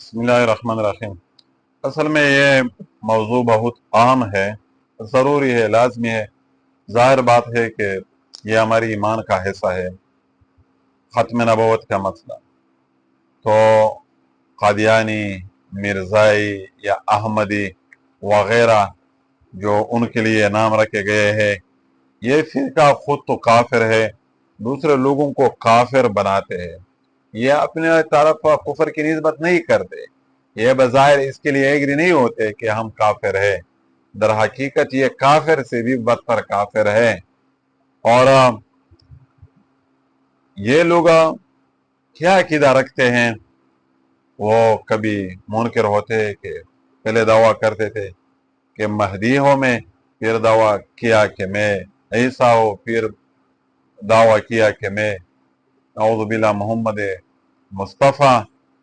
बिस्मिल्लाहिर्रहमानिर्रहीम। असल में ये मौजू बहुत आम है, ज़रूरी है, लाजमी है। ज़ाहिर बात है कि ये हमारी ईमान का हिस्सा है, ख़त्म नबूवत का मसला। तो कादियानी, मिर्ज़ाई या अहमदी वगैरह जो उनके लिए नाम रखे गए हैं, ये फ़िरका खुद तो काफिर है, दूसरे लोगों को काफिर बनाते हैं। ये अपने तरफ कुफर की निस्बत नहीं करते, ये बज़ाहिर इसके लिए एग्री नहीं होते कि हम काफिर है। दर हकीकत ये काफिर से भी बदतर काफिर है। और ये लोग क्या अकीदा रखते हैं, वो कभी मुनकिर होते कि पहले दावा करते थे कि महदी हो मैं, फिर दावा किया कि मैं ईसा हो, फिर दावा किया कि मैं औज़ु बिल्लाह मोहम्मद मुस्तफ़ा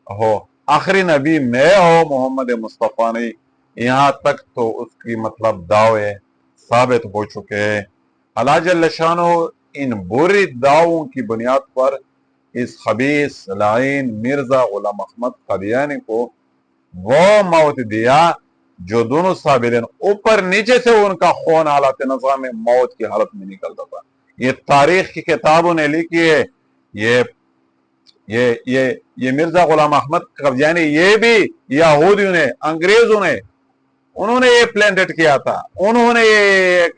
हो, आखिरी नबी मैं हो, मोहम्मद मुस्तफ़ा नहीं। यहाँ तक तो उसकी मतलब दावे साबित हो चुके हैं। अल्लाह जल्ल शानो इन बुरी दावों की बुनियाद पर इस खबीस लाइन मिर्जा गुलाम अहमद कादियानी को वो मौत दिया जो दोनों साबिलीन ऊपर नीचे से उनका खून हालत नज़ा में मौत की हालत में निकलता था। ये तारीख की किताबों ने लिखी है। ये ये मिर्जा गुलाम अहमद कादियानी, ये भी यहूदियों ने, अंग्रेजों ने, उन्होंने ये प्लान किया था। उन्होंने ये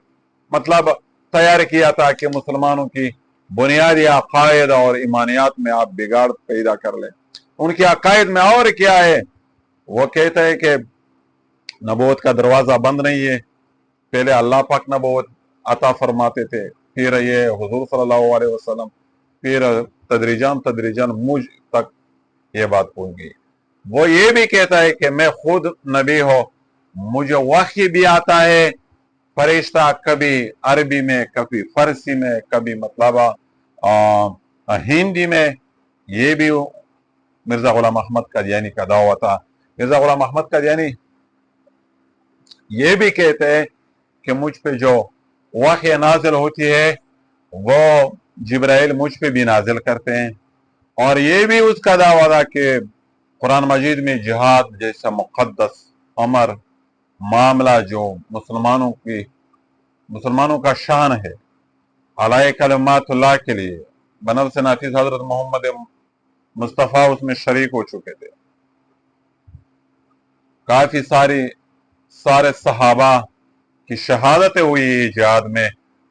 मतलब तैयार किया था कि मुसलमानों की बुनियादी अकायद और ईमानियात में आप बिगाड़ पैदा कर लें। उनके अकायद में और क्या है, वो कहते हैं कि नबूवत का दरवाजा बंद नहीं है। पहले अल्लाह पाक नबूवत अता फरमाते थे, फिर ये हुजूर सल्लल्लाहु अलैहि वसल्लम, फिर तदरीजन तदरीजन मुझ तक ये बात पहुंच गई। वो ये भी कहता है कि मैं खुद नबी हो, मुझे वही भी आता है, फरिश्ता कभी अरबी में, कभी फारसी में, कभी मतलब हिंदी में। ये भी मिर्जा गुलाम अहमद कादियानी का दावा था। मिर्जा गुलाम अहमद कादियानी ये भी कहते हैं कि मुझ पे जो वही नाजिल होती है वो जिब्राइल मुझ पे भी नाजिल करते हैं। और ये भी उसका दावा था कि कुरान मजीद में जिहाद जैसा मुकद्दस अमर मामला जो मुसलमानों का शान है, अलाए कलमातुल्लाह के लिए बनल से नाफिस हजरत मोहम्मद मुस्तफ़ा उसमें शरीक हो चुके थे। काफी सारे सहाबा की शहादतें हुई जिहाद में।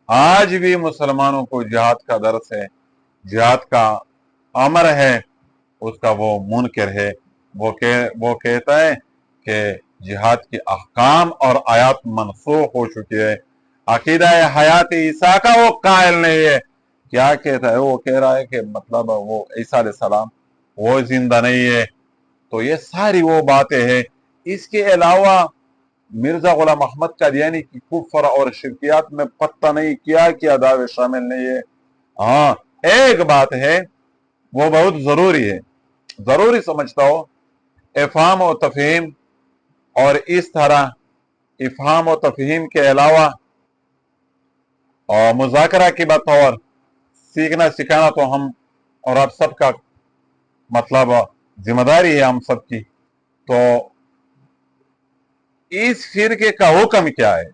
आज भी मुसलमानों को जिहाद का दर्स है, जिहाद का अमर है, उसका वो मुनकिर है। वो कहता है कि जिहाद की अहकाम और आयात मनसूख हो चुकी है। अकीदा हयात ईसा का वो कायल नहीं है। क्या कहता है, वो कह रहा है कि मतलब वो ईसा अलैहिस्सलाम वो जिंदा नहीं है। तो ये सारी वो बातें हैं। इसके अलावा मिर्जा गुलाम अहमद कादियानी की कुफ्र और शिरकियात में पत्ता नहीं क्या दावे शामिल नहीं है। हाँ, एक बात है वो बहुत जरूरी है, जरूरी समझता हो, इफहाम और तफहीम। और इस तरह इफहाम और तफहीम के अलावा और मुज़ाकरा की बात और सीखना सिखाना तो हम और आप सबका मतलब जिम्मेदारी है हम सबकी। तो इस फिरके का हुक्म क्या है,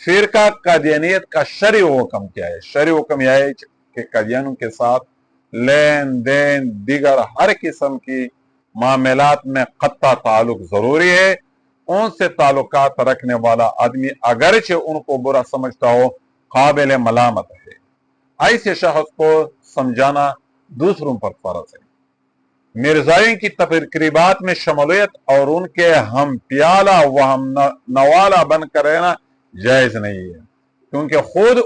फिरका कादियानियत का शरई हुक्म क्या है? शरई हुक्म यह है कि कादियानों के साथ लेन देन दिगर हर किस्म की मामलात में कत्ता ताल्लुक जरूरी है। उनसे ताल्लुकात रखने वाला आदमी अगरचे उनको बुरा समझता हो, काबिल मलामत है। ऐसे शख्स को समझाना दूसरों पर फर्ज है। मिर्जाई की तकरीबात में शमूलियत और उनके हम प्याला व हम नवाला बनकर रहना जायज नहीं है, क्योंकि खुद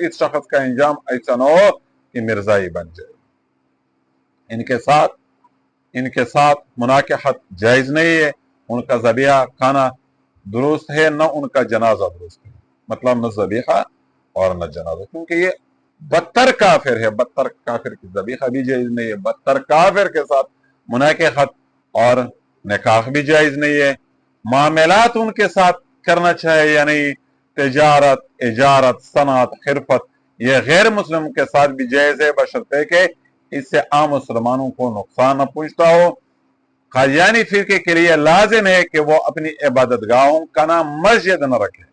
इस शख्स का इंजाम ऐसा न हो कि मिर्जाई बन जाए। इनके साथ मुनाकिहत जायज नहीं है। उनका ज़बिया खाना दुरुस्त है, न उनका जनाजा दुरुस्त है। मतलब न ज़बीहा और न जनाजा, क्योंकि ये बदतर काफिर है। बदतर काफिर की ज़बीहा भी जायज नहीं है, बदतर काफिर के साथ मुनाकिहत और निकाह भी जायज नहीं है। मामलात उनके साथ करना चाहिए या नहीं, तिजारत, इजारत, सनात, खिरफत, ये गैर मुस्लिम के साथ भी जायज है, बशर्ते कि इससे आम मुसलमानों को नुकसान न पहुंचता हो। قادیانی فرقے کے لیے لازم ہے کہ وہ اپنی عبادت گاہوں کا نام مسجد نہ رکھے،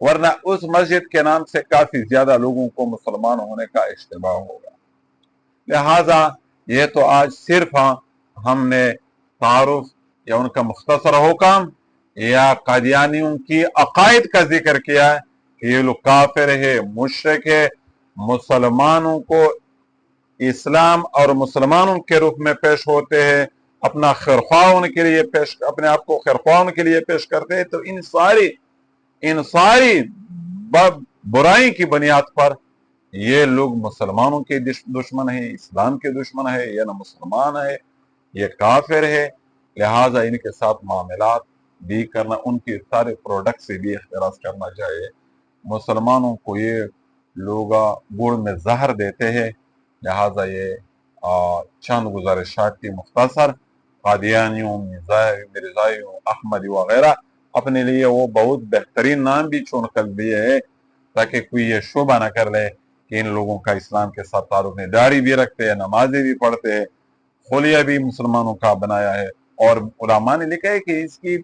ورنہ اس مسجد کے نام سے کافی زیادہ لوگوں کو مسلمان ہونے کا اشتباہ ہوگا۔ لہذا یہ تو آج صرف ہم نے تعارف یا ان کا مختصر حکم یا قادیانیوں کی عقائد کا ذکر کیا ہے کہ یہ لوگ کافر ہے، مشرک ہے، مسلمانوں کو اسلام اور مسلمانوں کے روپ میں پیش ہوتے ہیں، اپنا خیرخواہ کے لیے اپنے آپ کو خیرخواہ کے لیے پیش کرتے ہیں، تو ان ساری برائی کی بنیاد پر یہ لوگ مسلمانوں کے دشمن ہیں، اسلام کے دشمن ہے، یہ نہ مسلمان ہے، یہ کافر ہے۔ لہٰذا ان کے ساتھ معاملات بھی کرنا، ان کی سارے پروڈکٹ سے بھی احتراز کرنا چاہیے۔ مسلمانوں کو یہ لوگ گڑ میں زہر دیتے ہیں، لہٰذا یہ چند گزارشات کی مختصر قادیانیوں، مرزائیوں، احمدی وغیرہ اپنے لیے وہ بہت بہترین نام بھی چن کر دیے ہے تاکہ کوئی یہ شبہ نہ کر لے کہ ان لوگوں کا اسلام کے ساتھ تعلق نہیں۔ داڑھی بھی رکھتے ہیں، نمازیں بھی پڑھتے ہیں، خلیہ بھی مسلمانوں کا بنایا ہے، اور علماء نے لکھا ہے کہ اس کی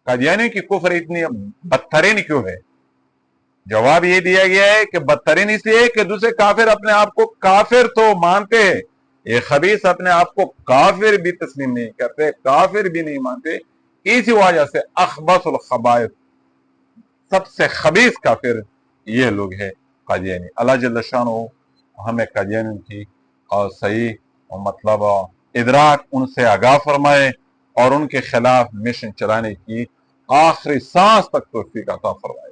قادیانیوں کی کفر اتنی بدترین کیوں ہے؟ جواب یہ دیا گیا ہے کہ بدترین اس لیے کہ دوسرے کافر اپنے آپ کو کافر تو مانتے ہیں، یہ خبیث اپنے آپ کو کافر بھی تسلیم نہیں کرتے، کافر بھی نہیں مانتے، اسی وجہ سے اخبث الخبائث، سب سے خبیث کافر یہ لوگ ہیں قادیانی۔ اللہ جل شانہ ہمیں قادیانیوں کی اور صحیح مطلب ادراک ان سے آگاہ فرمائے اور ان کے خلاف مشن چلانے کی آخری سانس تک توفیق عطا فرمائے۔